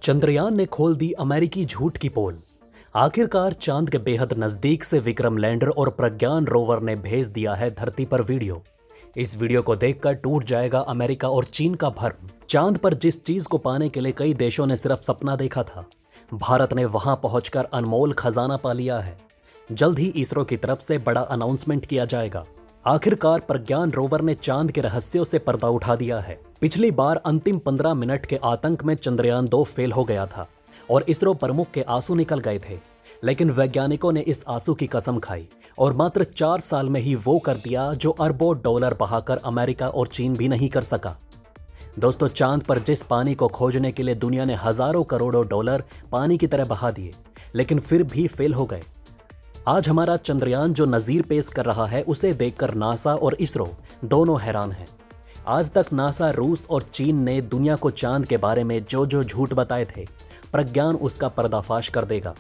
चंद्रयान ने खोल दी अमेरिकी झूठ की पोल। आखिरकार चांद के बेहद नजदीक से विक्रम लैंडर और प्रज्ञान रोवर ने भेज दिया है धरती पर वीडियो। इस वीडियो को देखकर टूट जाएगा अमेरिका और चीन का भ्रम। चांद पर जिस चीज को पाने के लिए कई देशों ने सिर्फ सपना देखा था, भारत ने वहां पहुंचकर अनमोल खजाना पा लिया है। जल्द ही इसरो की तरफ से बड़ा अनाउंसमेंट किया जाएगा। आखिरकार प्रज्ञान रोवर ने चांद के रहस्यों से पर्दा उठा दिया है। पिछली बार अंतिम 15 मिनट के आतंक में चंद्रयान 2 फेल हो गया था और इसरो प्रमुख के आंसू निकल गए थे, लेकिन वैज्ञानिकों ने इस आंसू की कसम खाई और मात्र 4 साल में ही वो कर दिया जो अरबों डॉलर बहाकर अमेरिका और चीन भी नहीं कर सका। दोस्तों, चांद पर जिस पानी को खोजने के लिए दुनिया ने हजारों करोड़ों डॉलर पानी की तरह बहा दिए, लेकिन फिर भी फेल हो गए। आज हमारा चंद्रयान जो नजीर पेश कर रहा है, उसे देखकर नासा और इसरो दोनों हैरान हैं। आज तक नासा, रूस और चीन ने दुनिया को चांद के बारे में जो जो झूठ बताए थे, प्रज्ञान उसका पर्दाफाश कर देगा।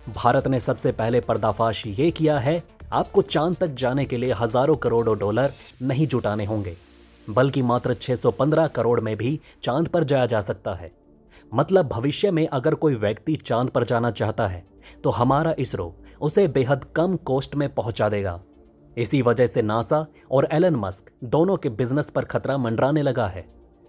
भारत ने सबसे पहले पर्दाफाश ये किया है, आपको चांद तक जाने के लिए हजारों करोड़ों डॉलर नहीं जुटाने होंगे, बल्कि मात्र 615 करोड़ में भी चांद पर जाया जा सकता है। मतलब भविष्य में अगर कोई व्यक्ति चांद पर जाना चाहता है तो हमारा इसरो उसे बेहद कम कॉस्ट में पहुंचा देगा। इसी वजह से नासा और एलन मस्क दोनों के बिजनेस पर खतरा मंडराने लगा है।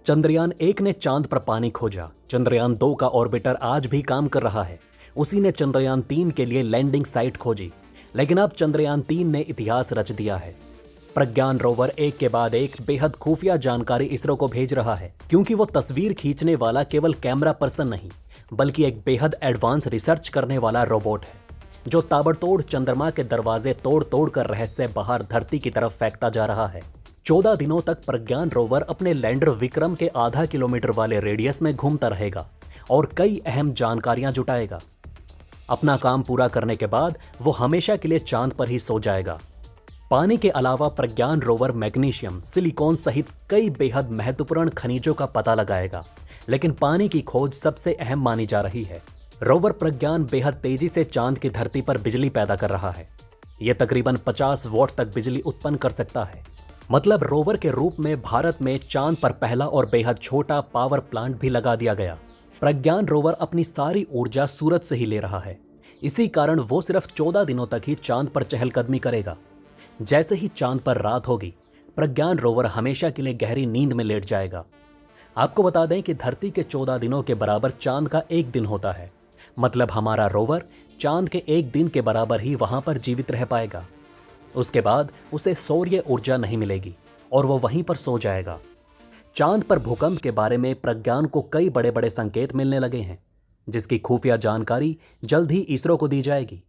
चंद्रयान 1 ने चांद पर पानी खोजा। चंद्रयान 2 का ऑर्बिटर आज भी काम कर रहा है। उसी ने चंद्रयान 3 के लिए लैंडिंग साइट खोजी, लेकिन अब चंद्रयान 3 ने इतिहास रच दिया है। प्रज्ञान रोवर एक के बाद एक बेहद खुफिया जानकारी इसरो को भेज रहा है, क्योंकि वो तस्वीर खींचने वाला केवल कैमरा पर्सन नहीं, बल्कि एक बेहद एडवांस रिसर्च करने वाला रोबोट है, जो ताबड़तोड़ चंद्रमा के दरवाजे तोड़ तोड़ कर रहस्य बाहर धरती की तरफ फेंकता जा रहा है। 14 दिनों तक प्रज्ञान रोवर अपने लैंडर विक्रम के आधा किलोमीटर वाले रेडियस में घूमता रहेगा और कई अहम जानकारियां जुटाएगा। अपना काम पूरा करने के बाद वो हमेशा के लिए चांद पर ही सो जाएगा। पानी के अलावा प्रज्ञान रोवर मैग्नीशियम, सिलिकॉन सहित कई बेहद महत्वपूर्ण खनिजों का पता लगाएगा, लेकिन पानी की खोज सबसे अहम मानी जा रही है। रोवर प्रज्ञान बेहद तेजी से चांद की धरती पर बिजली पैदा कर रहा है। यह तकरीबन 50 वॉट तक बिजली उत्पन्न कर सकता है। मतलब रोवर के रूप में भारत में चांद पर पहला और बेहद छोटा पावर प्लांट भी लगा दिया गया। प्रज्ञान रोवर अपनी सारी ऊर्जा सूरज से ही ले रहा है। इसी कारण वो सिर्फ 14 दिनों तक ही चांद पर चहलकदमी करेगा। जैसे ही चांद पर रात होगी, प्रज्ञान रोवर हमेशा के लिए गहरी नींद में लेट जाएगा। आपको बता दें कि धरती के 14 दिनों के बराबर चांद का एक दिन होता है। मतलब हमारा रोवर चांद के एक दिन के बराबर ही वहां पर जीवित रह पाएगा। उसके बाद उसे सौर्य ऊर्जा नहीं मिलेगी और वो वहीं पर सो जाएगा। चांद पर भूकंप के बारे में प्रज्ञान को कई बड़े बड़े संकेत मिलने लगे हैं, जिसकी खुफिया जानकारी जल्द ही इसरो को दी जाएगी।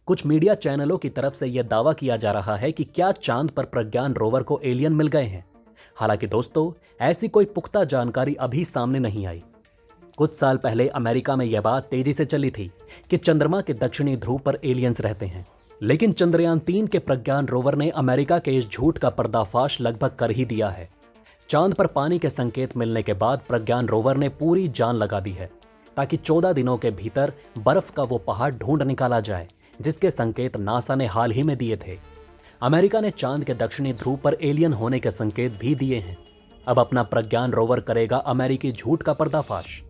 कुछ मीडिया चैनलों की तरफ से यह दावा किया जा रहा है कि क्या चांद पर प्रज्ञान रोवर को एलियन मिल गए हैं। हालांकि दोस्तों, ऐसी कोई पुख्ता जानकारी अभी सामने नहीं आई। कुछ साल पहले अमेरिका में यह बात तेजी से चली थी कि चंद्रमा के दक्षिणी ध्रुव पर एलियंस रहते हैं, लेकिन चंद्रयान 3 के प्रज्ञान रोवर ने अमेरिका के इस झूठ का पर्दाफाश लगभग कर ही दिया है। चांद पर पानी के संकेत मिलने के बाद प्रज्ञान रोवर ने पूरी जान लगा दी है, ताकि 14 दिनों के भीतर बर्फ का वो पहाड़ ढूंढ निकाला जाए, जिसके संकेत नासा ने हाल ही में दिए थे। अमेरिका ने चांद के दक्षिणी ध्रुव पर एलियन होने के संकेत भी दिए हैं। अब अपना प्रज्ञान रोवर करेगा अमेरिकी झूठ का पर्दाफाश।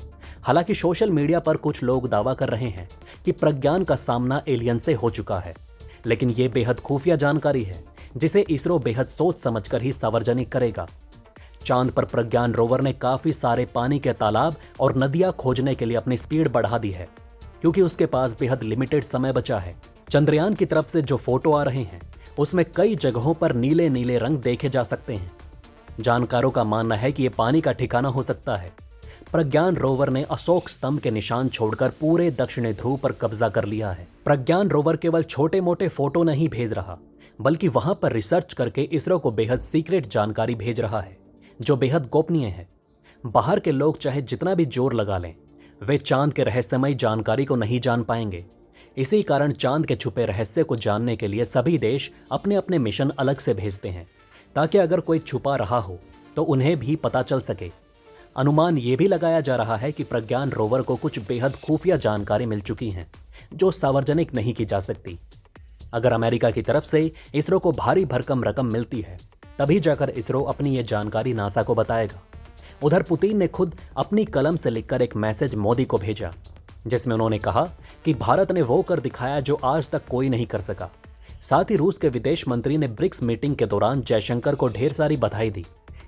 हालांकि सोशल मीडिया पर कुछ लोग दावा कर रहे हैं कि प्रज्ञान का सामना एलियन से हो चुका है, लेकिन यह बेहद खुफिया जानकारी है, जिसे इसरो बेहद सोच समझकर ही सार्वजनिक करेगा। चांद पर प्रज्ञान रोवर ने काफी सारे पानी के तालाब और नदियां खोजने के लिए अपनी स्पीड बढ़ा दी है, क्योंकि उसके पास बेहद लिमिटेड समय बचा है। चंद्रयान की तरफ से जो फोटो आ रहे हैं, उसमें कई जगहों पर नीले नीले रंग देखे जा सकते हैं। जानकारों का मानना है कि यह पानी का ठिकाना हो सकता है। प्रज्ञान रोवर ने अशोक स्तंभ के निशान छोड़कर पूरे दक्षिणी ध्रुव पर कब्जा कर लिया है। प्रज्ञान रोवर केवल छोटे मोटे फोटो नहीं भेज रहा, बल्कि वहां पर रिसर्च करके इसरो को बेहद सीक्रेट जानकारी भेज रहा है, जो बेहद गोपनीय है। बाहर के लोग चाहे जितना भी जोर लगा लें, वे चांद के रहस्यमय जानकारी को नहीं जान पाएंगे। इसी कारण चांद के छुपे रहस्य को जानने के लिए सभी देश अपने अपने मिशन अलग से भेजते हैं, ताकि अगर कोई छुपा रहा हो तो उन्हें भी पता चल सके। अनुमान ये भी लगाया जा रहा है कि प्रज्ञान रोवर को कुछ बेहद खुफिया जानकारी मिल चुकी हैं, जो सार्वजनिक नहीं की जा सकती। अगर अमेरिका की तरफ से इसरो को भारी भरकम रकम मिलती है, तभी जाकर इसरो अपनी ये जानकारी नासा को बताएगा। उधर पुतिन ने खुद अपनी कलम से लिखकर एक मैसेज मोदी को भेजा, जिसमें उन्होंने कहा कि भारत ने वो कर दिखाया जो आज तक कोई नहीं कर सका। साथ ही रूस के विदेश मंत्री ने ब्रिक्स मीटिंग के दौरान जयशंकर को ढेर सारी बधाई दी,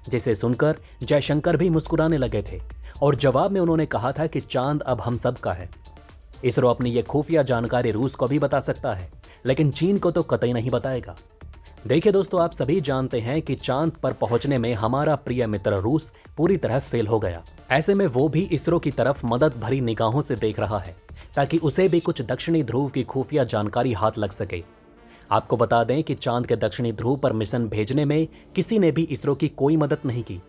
जिसे सुनकर जयशंकर भी मुस्कुराने लगे थे और जवाब में उन्होंने कहा था कि चांद अब हम सब का है। इसरो अपनी ये खुफिया जानकारी रूस को भी बता सकता है, लेकिन चीन को तो कतई नहीं बताएगा। देखिए दोस्तों, आप सभी जानते हैं कि चांद पर पहुंचने में हमारा प्रिय मित्र रूस पूरी तरह फेल हो गया। ऐसे में वो भी इसरो की तरफ मदद भरी निगाहों से देख रहा है ताकि उसे भी कुछ दक्षिणी ध्रुव की खुफिया जानकारी हाथ लग सके। आपको बता दें कि चांद के दक्षिणी ध्रुव पर मिशन भेजने में किसी ने भी इसरो की कोई मदद नहीं की।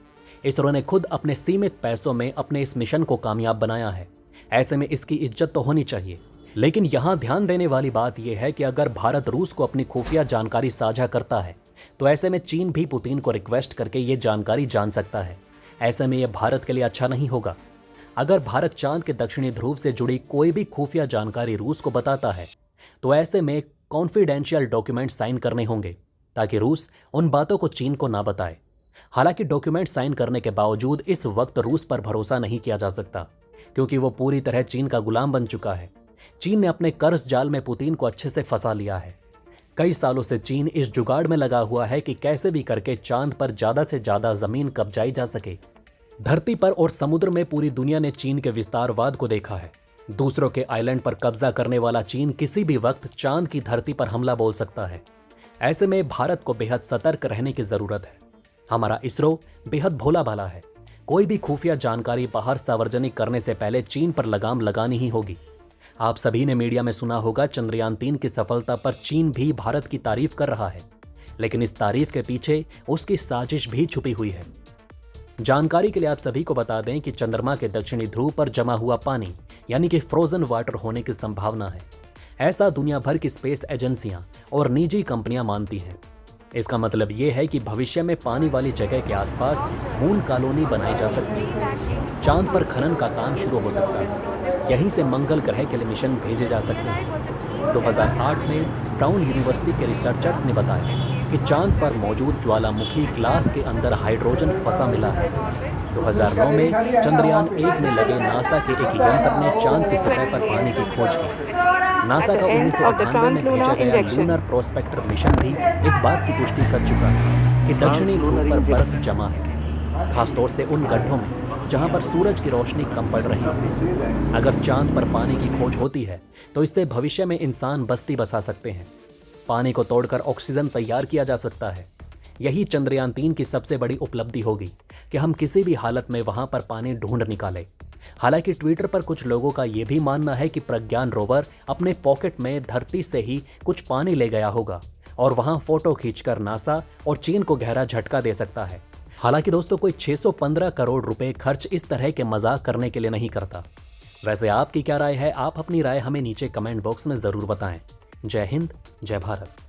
इसरो ने खुद अपने सीमित पैसों में अपने इस मिशन को कामयाब बनाया है। ऐसे में इसकी इज्जत तो होनी चाहिए। लेकिन यहाँ ध्यान देने वाली बात यह है कि अगर भारत रूस को अपनी खुफिया जानकारी साझा करता है तो ऐसे में चीन भी पुतिन को रिक्वेस्ट करके ये जानकारी जान सकता है। ऐसे में यह भारत के लिए अच्छा नहीं होगा। अगर भारत चांद के दक्षिणी ध्रुव से जुड़ी कोई भी खुफिया जानकारी रूस को बताता है तो ऐसे में कॉन्फिडेंशियल डॉक्यूमेंट साइन करने होंगे ताकि रूस उन बातों को चीन को ना बताए। हालांकि डॉक्यूमेंट साइन करने के बावजूद इस वक्त रूस पर भरोसा नहीं किया जा सकता, क्योंकि वो पूरी तरह चीन का गुलाम बन चुका है। चीन ने अपने कर्ज जाल में पुतिन को अच्छे से फंसा लिया है। कई सालों से चीन इस जुगाड़ में लगा हुआ है कि कैसे भी करके चांद पर ज्यादा से ज्यादा जमीन कब्जाई जा सके। धरती पर और समुद्र में पूरी दुनिया ने चीन के विस्तारवाद को देखा है। दूसरों के आइलैंड पर कब्जा करने वाला चीन किसी भी वक्त चांद की धरती पर हमला बोल सकता है। ऐसे में भारत को बेहद सतर्क रहने की जरूरत है। हमारा इसरो बेहद भोला भाला है। कोई भी खुफिया जानकारी बाहर सार्वजनिक करने से पहले चीन पर लगाम लगानी ही होगी। आप सभी ने मीडिया में सुना होगा, चंद्रयान 3 की सफलता पर चीन भी भारत की तारीफ कर रहा है, लेकिन इस तारीफ के पीछे उसकी साजिश भी छुपी हुई है। जानकारी के लिए आप सभी को बता दें कि चंद्रमा के दक्षिणी ध्रुव पर जमा हुआ पानी यानी कि फ्रोजन वाटर होने की संभावना है। ऐसा दुनिया भर की स्पेस एजेंसियां और निजी कंपनियां मानती हैं। इसका मतलब ये है कि भविष्य में पानी वाली जगह के आसपास मून कॉलोनी बनाई जा सकती है। चांद पर खनन का काम शुरू हो सकता है। यहीं से मंगल ग्रह के लिए मिशन भेजे जा सकते हैं। 2008 में ब्राउन यूनिवर्सिटी के रिसर्चर्स ने बताया कि चांद पर मौजूद ज्वालामुखी ग्लास के अंदर हाइड्रोजन फंसा मिला है। 2009 में चंद्रयान 1 में लगे नासा के एक यंत्र ने चांद की सतह पर पानी की खोज की। नासा का 1998 में भेजा गया लूनर प्रोस्पेक्टर मिशन भी इस बात की पुष्टि कर चुका है कि दक्षिणी ध्रुव पर बर्फ जमा है, खासतौर से उन गड्ढों में जहां पर सूरज की रोशनी कम पड़ रही है। अगर चांद पर पानी की खोज होती है तो इससे भविष्य में इंसान बस्ती बसा सकते हैं। पानी को तोड़कर ऑक्सीजन तैयार किया जा सकता है। यही चंद्रयान 3 की सबसे बड़ी उपलब्धि होगी कि हम किसी भी हालत में वहां पर पानी ढूंढ निकालें। हालांकि ट्विटर पर कुछ लोगों का यह भी मानना है कि प्रज्ञान रोवर अपने पॉकेट में धरती से ही कुछ पानी ले गया होगा और वहां फोटो खींचकर नासा और चीन को गहरा झटका दे सकता है। हालांकि दोस्तों, कोई 615 करोड़ रुपए खर्च इस तरह के मजाक करने के लिए नहीं करता। वैसे आपकी क्या राय है? आप अपनी राय हमें नीचे कमेंट बॉक्स में जरूर बताएं। जय हिंद, जय भारत।